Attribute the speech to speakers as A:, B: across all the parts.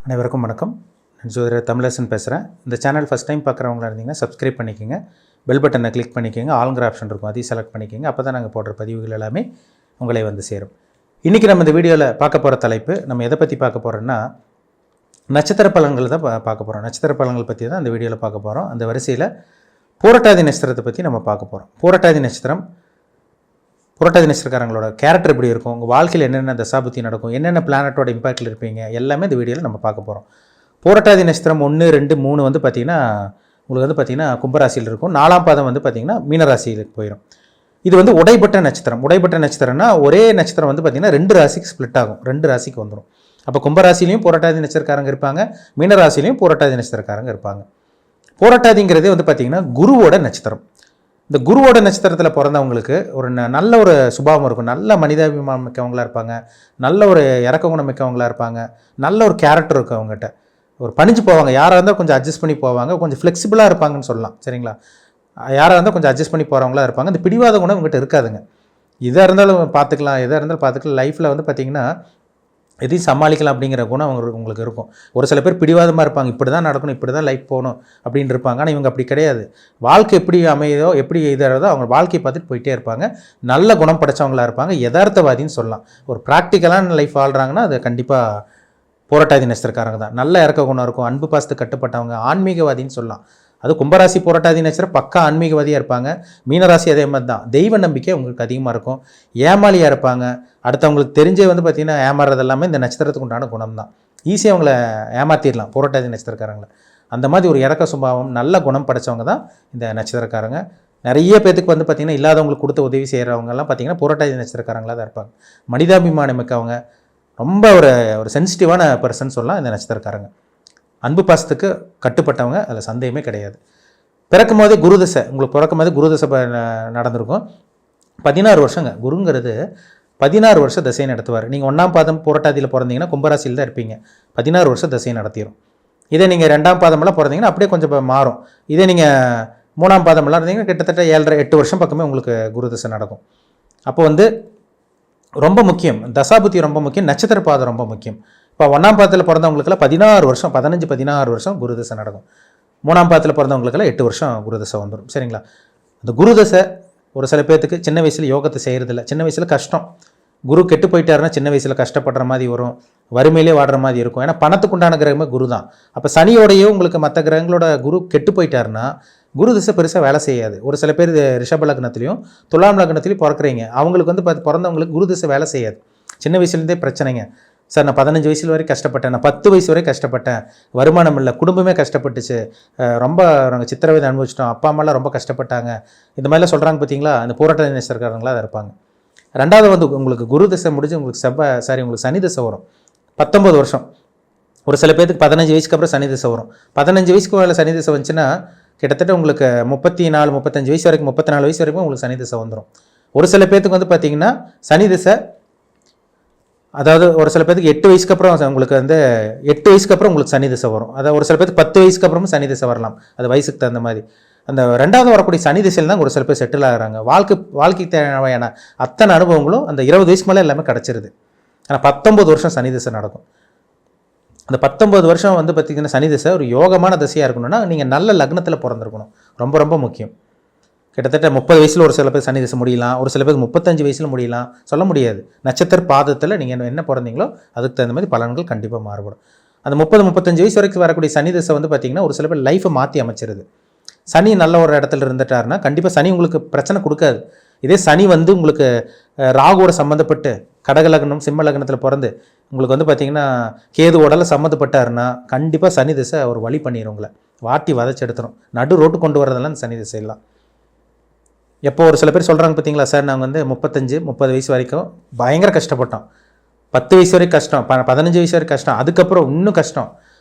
A: அனைவருக்கும் வணக்கம். நான் ஜோதிடர் தமிழரசன் பேசுகிறேன். இந்த சேனல் ஃபஸ்ட் டைம் பார்க்குறவங்களா இருந்தீங்கன்னா சப்ஸ்கிரைப் பண்ணிக்கோங்க, பெல் பட்டனை கிளிக் பண்ணிக்கோங்க, ஆல்ங்கிற ஆப்ஷன் இருக்கும் அதையும் செலக்ட் பண்ணிக்கோங்க. அப்போ தான் நாங்கள் போடுற பதிவுகள் எல்லாமே உங்களை வந்து சேரும். இன்றைக்கி நம்ம இந்த வீடியோவில் பார்க்க போகிற தலைப்பு, நம்ம எதை பற்றி பார்க்க போகிறோன்னா நட்சத்திர பலன்கள் தான் பார்க்க போகிறோம். நட்சத்திர பலன்கள் பற்றி தான் அந்த வீடியோவில் பார்க்க போகிறோம். அந்த வரிசையில் பூரட்டாதி நட்சத்திரத்தை பற்றி நம்ம பார்க்க போகிறோம். பூரட்டாதி நட்சத்திரக்காரங்களோட கேரக்டர் எப்படி இருக்கும், உங்கள் வாழ்க்கையில் என்னென்ன தசாபுத்தி நடக்கும், என்னென்ன பிளானட்டோட இம்பாக்டில் இருப்பீங்க, எல்லாமே இந்த வீடியோவில் நம்ம பார்க்க போகிறோம். பூரட்டாதி நட்சத்திரம் 1, 2, 3 வந்து பார்த்திங்கன்னா உங்களுக்கு வந்து பார்த்திங்கன்னா கும்பராசியில் இருக்கும். 4ஆம் பாதம் வந்து பார்த்திங்கன்னா மீனராசியிலுக்கு போயிடும். இது வந்து உடைப்பட்ட நட்சத்திரம். உடைப்பட்ட நட்சத்திரம்னா ஒரே நட்சத்திரம் வந்து பார்த்திங்கன்னா 2 ராசிக்கு ஸ்ப்ளிட் ஆகும், 2 ராசிக்கு வந்துடும். அப்போ கும்பராசிலையும் பூரட்டாதி நட்சத்திரக்காரங்க இருப்பாங்க, மீனராசிலையும் பூரட்டாதி நட்சத்திரக்காரங்க இருப்பாங்க. பூரட்டாதிங்கிறதே வந்து பார்த்திங்கன்னா குருவோட நட்சத்திரம். இந்த குருவோட நட்சத்திரத்தில் பிறந்தவங்களுக்கு ஒரு நல்ல ஒரு சுபாவம் இருக்கும், நல்ல மனிதாபிமானம் மிக்கவங்களாக இருப்பாங்க, நல்ல ஒரு இறக்க குணம் மிக்கவங்களாக இருப்பாங்க, நல்ல ஒரு கேரக்டர் இருக்கும் அவங்ககிட்ட. ஒரு பணிஞ்சு போவாங்க, யாராக இருந்தால் கொஞ்சம் அட்ஜஸ்ட் பண்ணி போவாங்க, கொஞ்சம் ஃப்ளெக்சிபிளாக இருப்பாங்கன்னு சொல்லலாம். சரிங்களா? யாராக இருந்தால் கொஞ்சம் அட்ஜஸ்ட் பண்ணி போகிறவங்களா இருப்பாங்க. இந்த பிடிவாத குணம் இவங்ககிட்ட இருக்காதுங்க. எதாக இருந்தாலும் பார்த்துக்கலாம். லைஃப்பில் வந்து பார்த்திங்கன்னா எதையும் சமாளிக்கலாம் அப்படிங்கிற குணம் உங்களுக்கு இருக்கும். ஒரு சில பேர் பிடிவாதமாக இருப்பாங்க, இப்படி தான் நடக்கணும், இப்படி தான் லைஃப் போகணும் அப்படின்னு இருப்பாங்க. ஆனால் இவங்க அப்படி கிடையாது. வாழ்க்கை எப்படி அமையுதோ, எப்படி இதாகிறதோ அவங்க வாழ்க்கையை பார்த்துட்டு போயிட்டே இருப்பாங்க. நல்ல குணம் படைச்சவங்களாக இருப்பாங்க, யதார்த்தவாதின்னு சொல்லலாம். ஒரு ப்ராக்டிக்கலான லைஃப் வாழ்கிறாங்கன்னா அது கண்டிப்பாக பூரட்டாதி நட்சத்திரக்காரங்க தான். நல்ல இறக்க குணம் இருக்கும், அன்பு பாசத்துக்கு கட்டுப்பட்டவங்க, ஆன்மீகவாதின்னு சொல்லலாம். அது கும்பராசி பூரட்டாதி நட்சத்திரம் பக்கா ஆன்மீகவாதியாக இருப்பாங்க. மீனராசி அதே மாதிரி தான். தெய்வ நம்பிக்கை உங்களுக்கு அதிகமாக இருக்கும், ஏமாளியாக இருப்பாங்க. அடுத்தவங்களுக்கு தெரிஞ்சே வந்து பார்த்திங்கன்னா ஏமாறுறது எல்லாமே இந்த நட்சத்திரத்துக்கு உண்டான குணம் தான். ஈஸியாக அவங்கள ஏமாற்றிடலாம் பூரட்டாதி நட்சத்திரக்காரங்களை. அந்த மாதிரி ஒரு இறக்க சுபாவம், நல்ல குணம் படைச்சவங்க தான் இந்த நட்சத்திரக்காரங்க. நிறைய பேத்துக்கு வந்து பார்த்திங்கன்னா இல்லாதவங்களுக்கு கொடுத்த உதவி செய்கிறவங்கலாம் பார்த்திங்கன்னா பூரட்டாதி நட்சத்திரக்காரங்களாக தான் இருப்பாங்க. மனிதாபிமானம் மிக்கவங்க, ரொம்ப ஒரு சென்சிட்டிவான பர்சன் சொல்லலாம் இந்த நட்சத்திரக்காரங்க. அன்பு பாசத்துக்கு கட்டுப்பட்டவங்க, அதில் சந்தேகமே கிடையாது. பிறக்கும் போதே குருதசை, உங்களுக்கு பிறக்கும் போதே குருதசை நடந்திருக்கும். 16 வருஷங்க. குருங்கிறது 16 வருஷம் தசையை நடத்துவார். நீங்கள் 1ஆம் பாதம் பூரட்டாதியில் பிறந்தீங்கன்னா கும்பராசியில் தான் இருப்பீங்க. 16 வருஷம் தசையை நடத்திடும். இதே நீங்கள் 2ஆம் பாதமெல்லாம் பிறந்தீங்கன்னா அப்படியே கொஞ்சம் மாறும். இதே நீங்கள் 3ஆம் பாதமெல்லாம் இருந்தீங்கன்னா கிட்டத்தட்ட 7.5 8 வருஷம் பக்கமே உங்களுக்கு குருதசை நடக்கும். அப்போ வந்து ரொம்ப முக்கியம், தசாபுத்தி ரொம்ப முக்கியம், நட்சத்திர பாதம் ரொம்ப முக்கியம். இப்போ 1ஆம் பாதத்தில் பிறந்தவங்களுக்கெல்லாம் 16 வருஷம் 16 வருஷம் குருதசை நடக்கும். 3ஆம் பாதத்தில் பிறந்தவங்களுக்கெல்லாம் 8 வருஷம் குருதசை வந்துடும். சரிங்களா? அந்த குருதசை ஒரு சில பேர்த்துக்கு சின்ன வயசில் யோகத்தை செய்கிறதில்ல. சின்ன வயசில் கஷ்டம். குரு கெட்டு போயிட்டாருன்னா சின்ன வயசில் கஷ்டப்படுற மாதிரி வரும், வறுமையிலே வாடுற மாதிரி இருக்கும். ஏன்னா பணத்துக்கு உண்டான கிரகமே குரு தான். அப்போ சனியோடையோ உங்களுக்கு மற்ற கிரகங்களோட குரு கெட்டு போயிட்டாருன்னா குரு திசை பெருசாக வேலை செய்யாது. ஒரு சில பேர் ரிஷப லக்னத்துலையும் துலாம் லக்னத்துலையும் பிறக்கிறீங்க, அவங்களுக்கு வந்து பிறந்தவங்களுக்கு குரு திசை வேலை செய்யாது. சின்ன வயசுலேருந்தே பிரச்சனைங்க. சார் நான் 15 வயசு வரைக்கும் கஷ்டப்பட்டேன், நான் 10 வயசு வரைக்கும் கஷ்டப்பட்டேன், வருமானம் இல்லை, குடும்பமே கஷ்டப்பட்டுச்சு, ரொம்ப நாங்கள் சித்திரவதை அனுபவிச்சிட்டோம், அப்பா அம்மாலாம் ரொம்ப கஷ்டப்பட்டாங்க, இந்த மாதிரிலாம் சொல்கிறாங்க. பார்த்தீங்களா? அந்த பூரட்டாதி நட்சத்திரக்காரங்களாக தான் இருப்பாங்க. ரெண்டாவது வந்து உங்களுக்கு குரு திசை முடிஞ்சு உங்களுக்கு உங்களுக்கு சனி திசை வரும் 19 வருஷம். ஒரு சில பேருக்கு 15 வயசுக்கு அப்புறம் சனி திசை வரும். 15 வயசுக்கு மேலே சனி திசை வந்துச்சுன்னா கிட்டத்தட்ட உங்களுக்கு 34 35 வயசு வரைக்கும் 34 வயசு வரைக்கும் உங்களுக்கு சனி திசை வந்துடும். ஒரு சில பேருக்கு வந்து பார்த்திங்கன்னா சனி திசை, அதாவது ஒரு சில பேருக்கு 8 வயசுக்கு அப்புறம் உங்களுக்கு வந்து 8 வயசுக்கு அப்புறம் உங்களுக்கு சனி திசை வரும். அதாவது ஒரு சில பேருக்கு 10 வயசுக்கு அப்புறமும் சனி திசை வரலாம். அது வயசுக்கு தகுந்த மாதிரி. அந்த ரெண்டாவது வரக்கூடிய சனி திசையில் தான் ஒரு சில பேர் செட்டில் ஆகிறாங்க. வாழ்க்கைக்கு தேவையான அத்தனை அனுபவங்களும் அந்த 20 வயசுக்கு மேலே எல்லாமே கிடச்சிருது. ஆனால் 19 வருஷம் சனி திசை நடக்கும். அந்த 19 வருஷம் வந்து பார்த்திங்கன்னா சனி திசை ஒரு யோகமான திசையாக இருக்கணும்னா நீங்கள் நல்ல லக்னத்தில் பிறந்திருக்கணும். ரொம்ப ரொம்ப முக்கியம். கிட்டத்தட்ட 30 வயசில் ஒரு சில பேர் சனி திசை முடியலாம், ஒரு சில பேர் 35 வயசில் முடியலாம், சொல்ல முடியாது. நட்சத்திர பாதத்தில் நீங்கள் என்ன பிறந்தீங்களோ அதுக்கு தகுந்த மாதிரி பலன்கள் கண்டிப்பாக மாறுபடும். அந்த 30-35 வயசு வரைக்கும் வரக்கூடிய சனி திசை வந்து பார்த்திங்கன்னா ஒரு சில பேர் லைஃப்பை மாற்றி அமைச்சிருது. சனி நல்ல ஒரு இடத்துல இருந்துட்டாருன்னா கண்டிப்பாக சனி உங்களுக்கு பிரச்சனை கொடுக்காது. இதே சனி வந்து உங்களுக்கு ராகுவோட சம்மந்தப்பட்டு கடக லக்னம் சிம்ம லக்னத்தில் பிறந்து உங்களுக்கு வந்து பார்த்திங்கன்னா கேது உடலில் சம்மந்தப்பட்டாருன்னா கண்டிப்பாக சனி திசை ஒரு வழி பண்ணிடும், உங்களை வாட்டி வதச்சி எடுத்துரும். நடு ரோட்டு கொண்டு வரதெல்லாம் இந்த சனி திசையெல்லாம். எப்போ ஒரு சில பேர் சொல்கிறாங்க பார்த்தீங்களா, சார் நாங்கள் வந்து 35-30 வயசு வரைக்கும் பயங்கர கஷ்டப்பட்டோம், 10 வயசு வரைக்கும் கஷ்டம், 15 வயசு வரைக்கும் கஷ்டம், அதுக்கப்புறம் இன்னும் கஷ்டம்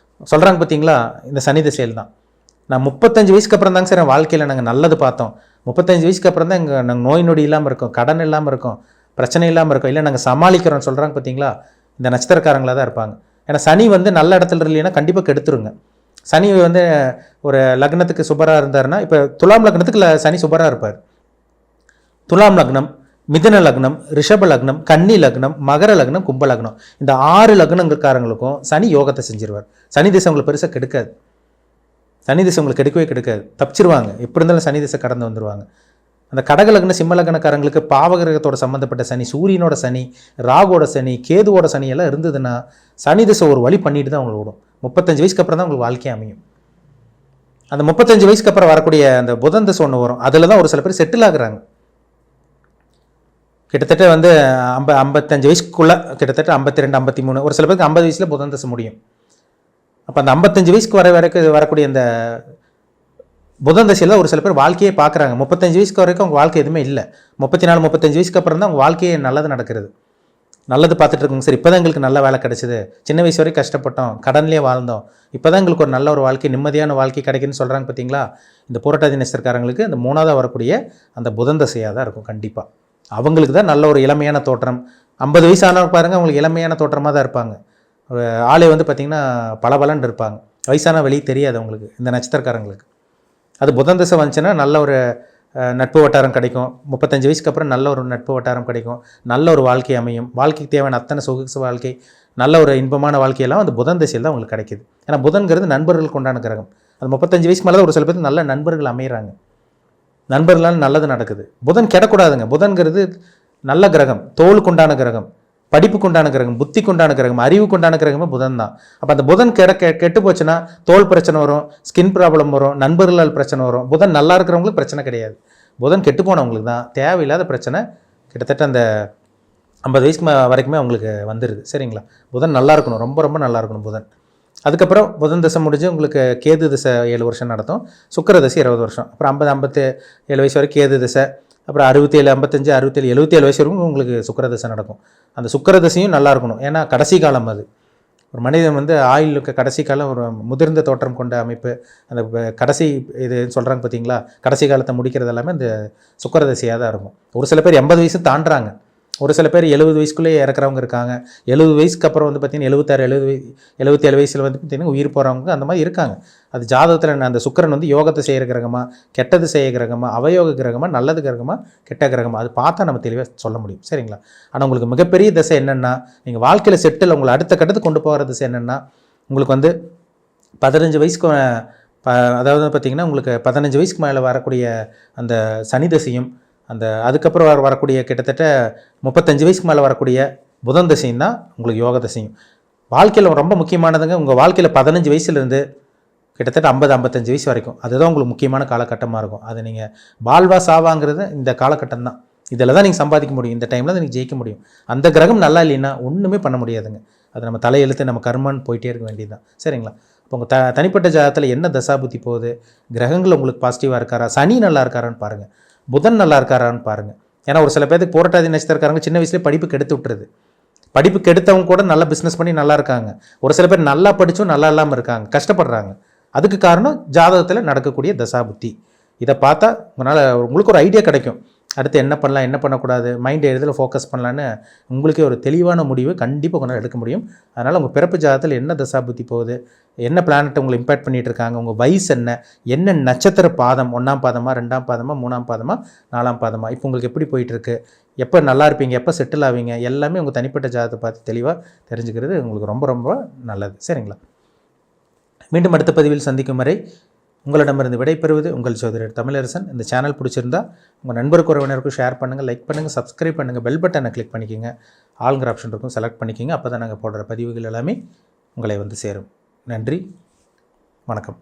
A: சொல்கிறாங்க பார்த்தீங்களா, இந்த சனி திசையில் தான். நான் 35 வயசுக்கு அப்புறம் தாங்க சார் என் வாழ்க்கையில் நாங்கள் நல்லது பார்த்தோம், 35 வயசுக்கு அப்புறம் தான் நாங்கள் நோய் நொடி இல்லாமல் இருக்கோம், கடன் இல்லாமல் இருக்கோம், பிரச்சனை இல்லாமல் இருக்கோம், இல்லை நாங்கள் சமாளிக்கிறோம் சொல்கிறாங்க பார்த்தீங்களா, இந்த நட்சத்திரக்காரங்களாக தான் இருப்பாங்க. ஏன்னா சனி வந்து நல்ல இடத்துல இல்லைன்னா கண்டிப்பாக கெடுத்துருங்க. சனி வந்து ஒரு லக்னத்துக்கு சுபராக இருந்தாருன்னா, இப்போ துலாம் லக்னத்துக்கு சனி சுபராக இருப்பார். துலாம் லக்னம் மிதுன லக்னம், ரிஷப லக்னம், கன்னி லக்னம், மகர லக்னம், கும்ப லக்னம், இந்த 6 லக்னங்காரங்களுக்கும் சனி யோகத்தை செஞ்சிருவார். சனி திசை உங்களுக்கு பெருசாக கெடுக்காது. சனி திசை உங்களுக்கு கெடுக்கவே கெடுக்காது, தப்பிச்சிருவாங்க. எப்படி இருந்தாலும் சனி திசை கடந்து வந்துடுவாங்க. அந்த கடக லக்ன சிம்ம லக்னக்காரங்களுக்கு பாவகிரகத்தோட சம்மந்தப்பட்ட சனி, சூரியனோட சனி, ராகுவோட சனி, கேதுவோட சனி எல்லாம் இருந்ததுன்னா சனி திசை ஒரு வழி பண்ணிட்டு தான் அவங்களுக்கு விடும். 35 வயசுக்கு அப்புறம் தான் உங்களுக்கு வாழ்க்கையே அமையும். அந்த 35 வயசுக்கு அப்புறம் வரக்கூடிய அந்த புதன் திசை ஒன்று வரும். அதில் தான் ஒரு சில பேர் செட்டில் ஆகுறாங்க. கிட்டத்தட்ட வந்து 55 வயசுக்குள்ளே, கிட்டத்தட்ட 52, 53, ஒரு சில பேருக்கு 50 வயசில் புதன் திசை முடியும். அப்போ அந்த 55 வயசுக்கு வரக்கூடிய அந்த புதன் தசையில் ஒரு சில பேர் வாழ்க்கையே பார்க்குறாங்க. 35 வயசுக்கு வரைக்கும் அவங்க வாழ்க்கை எதுவுமே இல்லை. 34, 35 வயசுக்கு அப்புறம் தான் அவங்க வாழ்க்கையே நல்லது நடக்கிறது. நல்லது பார்த்துட்டு இருக்கோங்க. சரி, இப்போ தான் எங்களுக்கு நல்ல வேலை கிடைச்சிது, சின்ன வயசு வரைக்கும் கஷ்டப்பட்டோம், கடன்லேயே வாழ்ந்தோம், இப்போ தான் எங்களுக்கு ஒரு நல்ல ஒரு வாழ்க்கை, நிம்மதியான வாழ்க்கை கிடைக்குன்னு சொல்கிறாங்க பார்த்தீங்களா. இந்த புரட்டாதி நட்சத்திரக்காரங்களுக்கு இந்த 3ஆவது வரக்கூடிய அந்த புதன் தசையாக தான் இருக்கும். கண்டிப்பாக அவங்களுக்கு தான் நல்ல ஒரு இளமையான தோற்றம். 50 வயசு ஆனவங்க பாருங்கள், அவங்களுக்கு இளமையான தோற்றமாக தான் இருப்பாங்க. ஆளே வந்து பார்த்திங்கன்னா பலபலன்னு இருப்பாங்க. வயசான வெளியே தெரியாது அவங்களுக்கு, இந்த நட்சத்திரக்காரங்களுக்கு. அது புதன் திசை வந்துச்சுன்னா நல்ல ஒரு நட்பு வட்டாரம் கிடைக்கும். 35 வயசுக்கு அப்புறம் நல்ல ஒரு நட்பு வட்டாரம் கிடைக்கும். நல்ல ஒரு வாழ்க்கை அமையும். வாழ்க்கைக்கு தேவையான அத்தனை சொகுசு வாழ்க்கை, நல்ல ஒரு இன்பமான வாழ்க்கையெல்லாம் அந்த புதன் திசையில் தான் உங்களுக்கு கிடைக்குது. ஏன்னா புதன்கிறது நண்பர்களுக்கு உண்டான கிரகம். அது 35 வயசுக்கு மேலே தான் ஒரு சில பேருக்கு நல்ல நண்பர்கள் அமைகிறாங்க. நண்பர்களால் நல்லது நடக்குது. புதன் கெடக்கூடாதுங்க. புதன்கிறது நல்ல கிரகம், தோலுக்குண்டான கிரகம், படிப்புக்குண்டான கிரகம், புத்திக்குண்டான கிரகம், அறிவுக்குண்டான கிரகமே புதன் தான். அப்போ அந்த புதன் கெட்டு போச்சுன்னா தோல் பிரச்சனை வரும், ஸ்கின் ப்ராப்ளம் வரும், நண்பர்களால் பிரச்சனை வரும். புதன் நல்லா இருக்கிறவங்களுக்கு பிரச்சனை கிடையாது. புதன் கெட்டு போனவங்களுக்கு தான் தேவையில்லாத பிரச்சனை. கிட்டத்தட்ட அந்த 50 வயசுக்கு வரைக்குமே அவங்களுக்கு வந்துடுது. சரிங்களா. புதன் நல்லா இருக்கணும், ரொம்ப ரொம்ப நல்லா இருக்கணும் புதன். அதுக்கப்புறம் புதன் திசை முடிஞ்சு உங்களுக்கு கேது திசை 7 வருஷம் நடத்தும். சுக்கிர திசை 20 வருஷம். அப்புறம் 50, 57 வயசு வரைக்கும் கேது திசை. அப்புறம் 67, 55, 67, 77 வயசு வரைக்கும் உங்களுக்கு சுக்கிர திசை நடக்கும். அந்த சுக்கிர திசையும் நல்லா இருக்கணும். ஏன்னா கடைசி காலம் அது. ஒரு மனிதன் வந்து ஆயுளுக்கு கடைசி காலம், ஒரு முதிர்ந்த தோற்றம் கொண்ட அமைப்பு, அந்த கடைசி இது சொல்கிறாங்க பார்த்தீங்களா, கடைசி காலத்தை முடிக்கிறது எல்லாமே இந்த சுக்கிர திசையாக தான் இருக்கும். ஒரு சில பேர் 80 வயசு தாண்டுறாங்க. ஒரு சில பேர் 70 வயசுக்குள்ளேயே இறக்குறவங்க இருக்காங்க. 70 வயசுக்கு அப்புறம் வந்து பார்த்திங்கன்னா 76, 77 வயசில் வந்து பார்த்திங்கன்னா உயிர் போகிறவங்க அந்த மாதிரி இருக்காங்க. அது ஜாதகத்தில் அந்த சுக்கிரன் வந்து யோகத்தை செய்கிற கிரகமா, கெட்டது செய்ய கிரகமா, அவயோக கிரகமா, நல்லது கிரகமா, கெட்ட கிரகமா, அது பார்த்தா நம்ம தெளிவாக சொல்ல முடியும். சரிங்களா. ஆனால் உங்களுக்கு மிகப்பெரிய திசை என்னென்னா, நீங்கள் வாழ்க்கையில் செட்டில் உங்களை அடுத்த கட்டத்துக்கு கொண்டு போகிற திசை என்னென்னா, உங்களுக்கு வந்து 15 வயசுக்கு அதாவது பார்த்திங்கன்னா உங்களுக்கு 15 வயசுக்கு மேலே வரக்கூடிய அந்த சனி திசையும், அந்த அதுக்கப்புறம் வரக்கூடிய கிட்டத்தட்ட 35 வயசுக்கு மேலே வரக்கூடிய புதன் தசையும் தான் உங்களுக்கு யோக தசையும். வாழ்க்கையில் ரொம்ப முக்கியமானதுங்க. உங்கள் வாழ்க்கையில் 15 வயசுலேருந்து கிட்டத்தட்ட 50, 55 வயசு வரைக்கும் அதுதான் உங்களுக்கு முக்கியமான காலகட்டமாக இருக்கும். அது நீங்கள் வாழ்வா சாவாங்கிறது இந்த காலகட்டம் தான். இதில் தான் நீங்கள் சம்பாதிக்க முடியும். இந்த டைமில் தான் நீங்கள் ஜெயிக்க முடியும். அந்த கிரகம் நல்லா இல்லைன்னா ஒன்றுமே பண்ண முடியாதுங்க. அது நம்ம தலையெழுத்து, நம்ம கர்மன்னு போயிட்டே இருக்க வேண்டியது தான். சரிங்களா. இப்போ உங்கள் தனிப்பட்ட ஜாதகத்தில் என்ன தசாபுத்தி போகுது, கிரகங்கள் உங்களுக்கு பாசிட்டிவாக இருக்காரா, சனி நல்லா இருக்காரான்னு பாருங்கள், புதன் நல்லா இருக்காரான்னு பாருங்கள். ஏன்னா ஒரு சில பேருக்கு போராட்டாதி நட்சத்திரக்காரங்க சின்ன வயசுலேயே படிப்பு கெடுத்து விட்டுருது. படிப்பு கெடுத்தவங்க கூட நல்லா பிஸ்னஸ் பண்ணி நல்லா இருக்காங்க. ஒரு சில பேர் நல்லா படித்தும் நல்லா இல்லாமல் இருக்காங்க, கஷ்டப்படுறாங்க. அதுக்கு காரணம் ஜாதகத்தில் நடக்கக்கூடிய தசாபுத்தி. இதை பார்த்தா உங்களுக்கு ஒரு ஐடியா கிடைக்கும். அடுத்து என்ன பண்ணலாம், என்ன பண்ணக்கூடாது, மைண்டை எதில் ஃபோக்கஸ் பண்ணலான்னு உங்களுக்கே ஒரு தெளிவான முடிவு கண்டிப்பாக கொண்டாட எடுக்க முடியும். அதனால் உங்கள் பிறப்பு ஜாதகத்தில் என்ன தசாபுத்தி போகுது, என்ன பிளானட் உங்களை இம்பேக்ட் பண்ணிகிட்டு இருக்காங்க, உங்கள் வயசு என்ன நட்சத்திர பாதம், 1ஆம் பாதமா, 2ஆம் பாதமா, 3ஆம் பாதமா, 4ஆம் பாதமா, இப்போ உங்களுக்கு எப்படி போயிட்டுருக்கு, எப்போ நல்லா இருப்பீங்க, எப்போ செட்டில் ஆவீங்க, எல்லாமே உங்கள் தனிப்பட்ட ஜாதகத்தை பார்த்து தெளிவாக தெரிஞ்சுக்கிறது உங்களுக்கு ரொம்ப ரொம்ப நல்லது. சரிங்களா. மீண்டும் அடுத்த பதிவில் சந்திக்கும் வரை உங்களிடமிருந்து விடைபெறுவது உங்கள் ஜோதிடர் தமிழரசன். இந்த சேனல் பிடிச்சிருந்தா உங்கள் நண்பருக்கு உறவினருக்கும் ஷேர் பண்ணுங்கள், லைக் பண்ணுங்கள், சப்ஸ்கிரைப் பண்ணுங்கள், பெல் பட்டனை கிளிக் பண்ணிக்கோங்க, ஆளுங்கிற ஆப்ஷன் இருக்கும் செலக்ட் பண்ணிக்கோங்க. அப்போ தான் நாங்கள் போடுற பதிவுகள் எல்லாமே உங்களை வந்து சேரும். நன்றி, வணக்கம்.